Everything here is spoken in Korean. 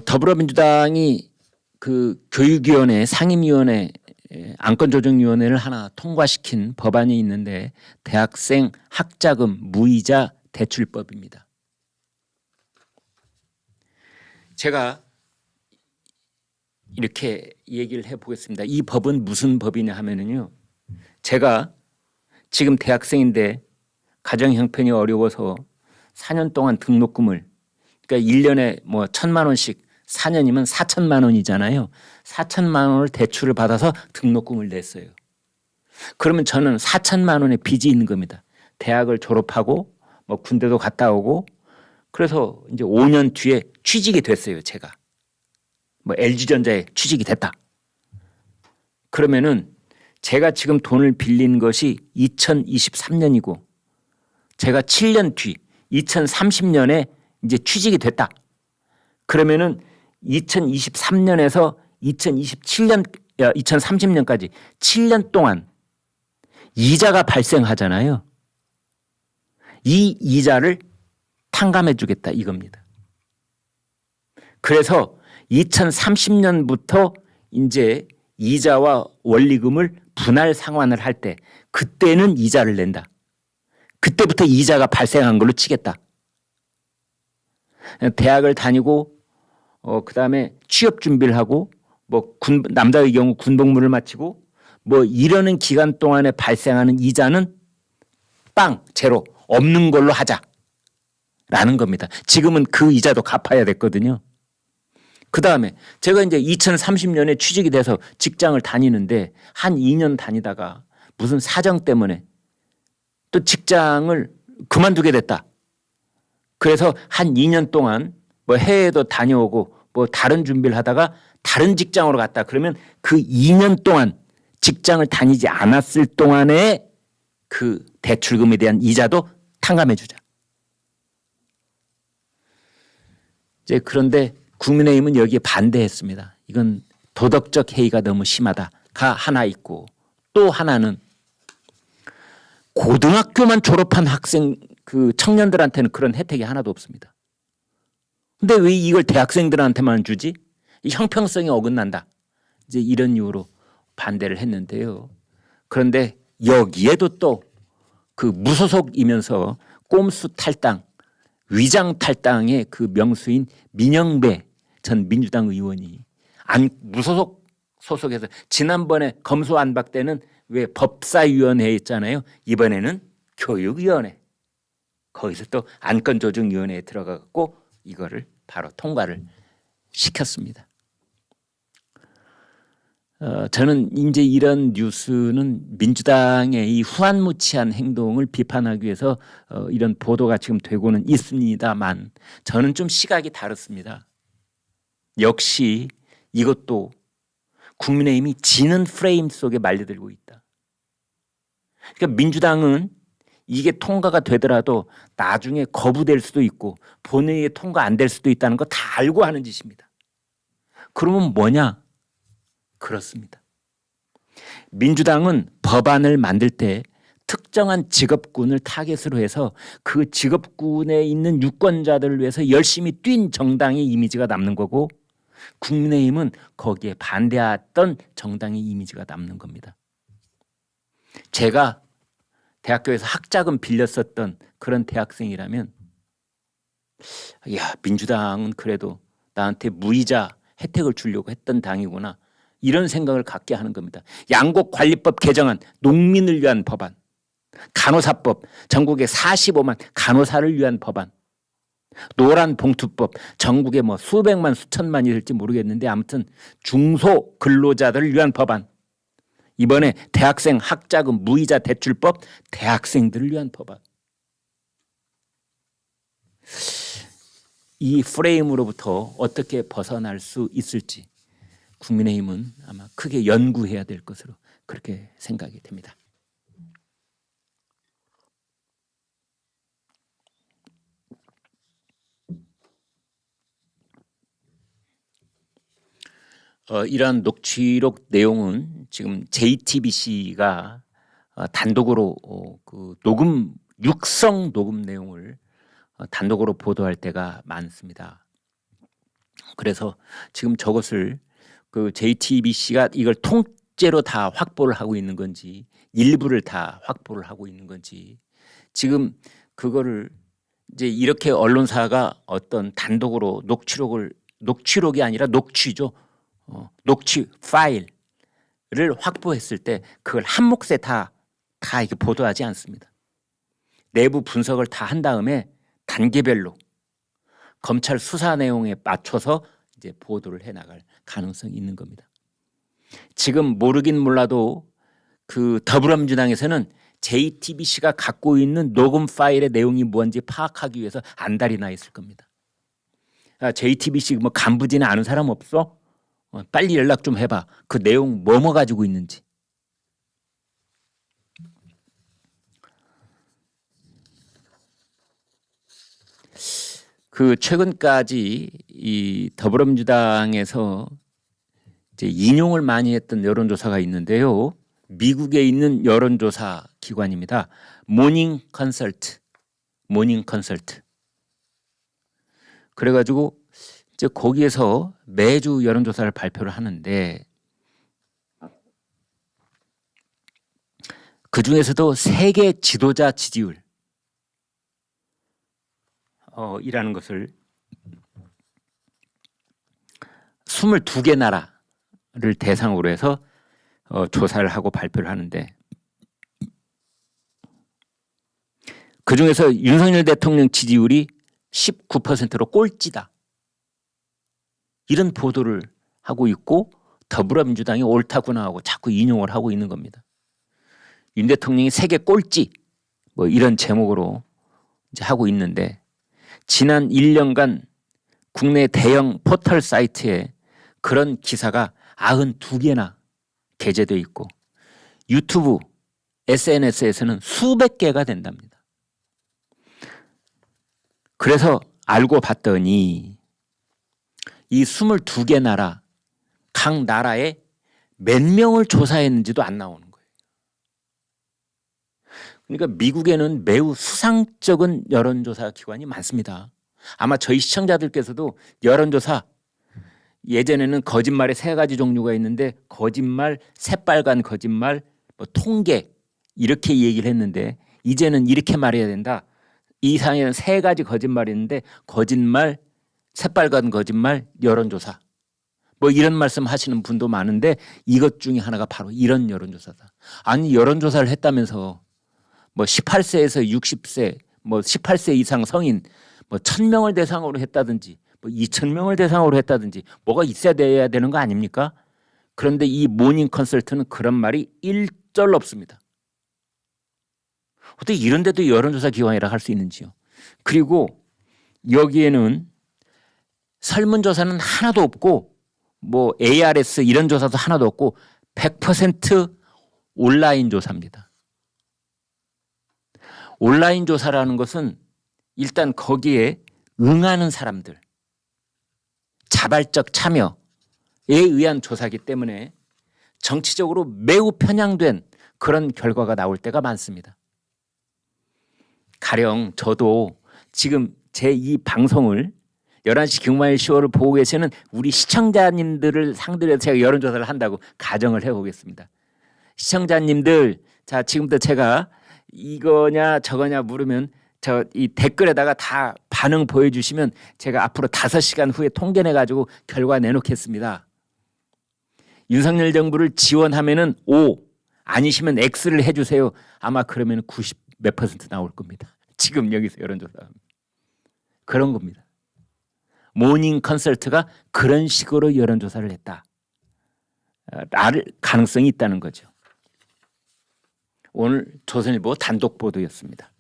더불어민주당이 그 교육위원회, 상임위원회, 안건조정위원회를 하나 통과시킨 법안이 있는데 대학생 학자금 무이자 대출법입니다. 제가 이렇게 얘기를 해보겠습니다. 이 법은 무슨 법이냐 하면은요, 제가 지금 대학생인데 가정 형편이 어려워서 4년 동안 등록금을, 그러니까 1년에 뭐 1,000만 원씩 4년이면 4천만 원이잖아요. 4천만 원을 대출을 받아서 등록금을 냈어요. 그러면 저는 4천만 원의 빚이 있는 겁니다. 대학을 졸업하고 뭐 군대도 갔다 오고, 그래서 이제 5년 뒤에 취직이 됐어요. 제가 뭐 LG전자에 취직이 됐다. 그러면은 제가 지금 돈을 빌린 것이 2023년이고 제가 7년 뒤 2030년에 이제 취직이 됐다. 그러면은 2023년에서 2030년까지 7년 동안 이자가 발생하잖아요. 이 이자를 탕감해 주겠다 이겁니다. 그래서 2030년부터 이제 이자와 원리금을 분할 상환을 할 때 그때는 이자를 낸다. 그때부터 이자가 발생한 걸로 치겠다. 대학을 다니고 그다음에 취업 준비를 하고 뭐 남자의 경우 군복무를 마치고 뭐 이러는 기간 동안에 발생하는 이자는 빵 제로 없는 걸로 하자라는 겁니다. 지금은 그 이자도 갚아야 됐거든요. 그다음에 제가 이제 2030년에 취직이 돼서 직장을 다니는데 한 2년 다니다가 무슨 사정 때문에 또 직장을 그만두게 됐다. 그래서 한 2년 동안 뭐 해외도 다녀오고 뭐 다른 준비를 하다가 다른 직장으로 갔다. 그러면 그 2년 동안 직장을 다니지 않았을 동안에 그 대출금에 대한 이자도 탕감해 주자. 이제 그런데 국민의힘은 여기에 반대했습니다. 이건 도덕적 해이가 너무 심하다가 하나 있고, 또 하나는 고등학교만 졸업한 학생 그 청년들한테는 그런 혜택이 하나도 없습니다. 근데 왜 이걸 대학생들한테만 주지? 형평성이 어긋난다. 이제 이런 이유로 반대를 했는데요. 그런데 여기에도 또 그 무소속이면서 꼼수 탈당, 위장 탈당의 그 명수인 민영배 전 민주당 의원이 무소속 소속해서 지난번에 검수안박 때는 왜 법사위원회 있잖아요. 이번에는 교육위원회. 거기서 또 안건조정위원회에 들어가고 이거를 바로 통과를 시켰습니다. 저는 이제 이런 뉴스는 민주당의 이 후안무치한 행동을 비판하기 위해서 이런 보도가 지금 되고는 있습니다만 저는 좀 시각이 다릅니다. 역시 이것도 국민의힘이 지는 프레임 속에 말려들고 있다. 그러니까 민주당은 이게 통과가 되더라도 나중에 거부될 수도 있고 본회의에 통과 안 될 수도 있다는 거 다 알고 하는 짓입니다. 그러면 뭐냐? 그렇습니다. 민주당은 법안을 만들 때 특정한 직업군을 타겟으로 해서 그 직업군에 있는 유권자들을 위해서 열심히 뛴 정당의 이미지가 남는 거고, 국민의힘은 거기에 반대했던 정당의 이미지가 남는 겁니다. 제가 대학교에서 학자금 빌렸었던 그런 대학생이라면 야, 민주당은 그래도 나한테 무이자 혜택을 주려고 했던 당이구나, 이런 생각을 갖게 하는 겁니다. 양곡관리법 개정안, 농민을 위한 법안, 간호사법, 전국에 45만 간호사를 위한 법안, 노란봉투법, 전국에 뭐 수백만 수천만이 될지 모르겠는데 아무튼 중소 근로자들을 위한 법안, 이번에 대학생 학자금 무이자 대출법, 대학생들을 위한 법안. 이 프레임으로부터 어떻게 벗어날 수 있을지 국민의힘은 아마 크게 연구해야 될 것으로 그렇게 생각이 됩니다. 이러한 녹취록 내용은 지금 JTBC가 단독으로 그 육성 녹음 내용을 단독으로 보도할 때가 많습니다. 그래서 지금 저것을 그 JTBC가 이걸 통째로 다 확보를 하고 있는 건지 일부를 다 확보를 하고 있는 건지 지금 그거를 이제 이렇게 언론사가 어떤 단독으로 녹취록이 아니라 녹취죠. 녹취 파일을 확보했을 때 그걸 한 몫에 다 이렇게 보도하지 않습니다. 내부 분석을 다 한 다음에 단계별로 검찰 수사 내용에 맞춰서 이제 보도를 해 나갈 가능성이 있는 겁니다. 지금 모르긴 몰라도 그 더불어민주당에서는 JTBC가 갖고 있는 녹음 파일의 내용이 뭔지 파악하기 위해서 안달이 나 있을 겁니다. JTBC 뭐 간부진에 아는 사람 없어? 빨리 연락 좀 해봐. 그 내용 뭐뭐 가지고 있는지. 그 최근까지 이 더불어민주당에서 이제 인용을 많이 했던 여론조사가 있는데요. 미국에 있는 여론조사 기관입니다. 모닝 컨설트. 그래가지고 이제 거기에서 매주 여론조사를 발표를 하는데 그 중에서도 세계 지도자 지지율 이라는 것을 22개 나라를 대상으로 해서 조사를 하고 발표를 하는데 그중에서 윤석열 대통령 지지율이 19%로 꼴찌다. 이런 보도를 하고 있고 더불어민주당이 옳다구나 하고 자꾸 인용을 하고 있는 겁니다. 윤 대통령이 세계 꼴찌 뭐 이런 제목으로 이제 하고 있는데 지난 1년간 국내 대형 포털 사이트에 그런 기사가 92개나 게재되어 있고 유튜브, SNS에서는 수백 개가 된답니다. 그래서 알고 봤더니 이 22개 나라 각 나라에 몇 명을 조사했는지도 안 나오는 거예요. 그러니까 미국에는 매우 수상쩍은 여론조사 기관이 많습니다. 아마 저희 시청자들께서도 여론조사 예전에는 거짓말의 3가지 종류가 있는데 거짓말, 새빨간 거짓말, 뭐 통계 이렇게 얘기를 했는데 이제는 이렇게 말해야 된다. 이 상에는 3가지 거짓말이 있는데 거짓말, 새빨간 거짓말, 여론조사 뭐 이런 말씀 하시는 분도 많은데 이것 중에 하나가 바로 이런 여론조사다. 아니 여론조사를 했다면서 뭐 18세에서 60세 뭐 18세 이상 성인 뭐 1000명을 대상으로 했다든지 뭐 2000명을 대상으로 했다든지 뭐가 있어야 돼야 되는 거 아닙니까? 그런데 이 모닝 컨설트는 그런 말이 일절 없습니다. 어떻게 이런 데도 여론조사 기관이라 할 수 있는지요. 그리고 여기에는 설문조사는 하나도 없고 뭐 ARS 이런 조사도 하나도 없고 100% 온라인 조사입니다. 온라인 조사라는 것은 일단 거기에 응하는 사람들 자발적 참여에 의한 조사이기 때문에 정치적으로 매우 편향된 그런 결과가 나올 때가 많습니다. 가령 저도 지금 제 이 방송을 11시 금화일 쇼를 보고 계시는 우리 시청자님들을 상대로 해서 제가 여론조사를 한다고 가정을 해보겠습니다. 시청자님들, 자 지금부터 제가 이거냐 저거냐 물으면 저 이 댓글에다가 다 반응 보여주시면 제가 앞으로 5시간 후에 통계내가지고 결과 내놓겠습니다. 윤석열 정부를 지원하면은 O, 아니시면 X를 해주세요. 아마 그러면 90 몇 % 나올 겁니다. 지금 여기서 여론조사 그런 겁니다. 모닝 컨설트가 그런 식으로 여론조사를 했다. 알 가능성이 있다는 거죠. 오늘 조선일보 단독 보도였습니다.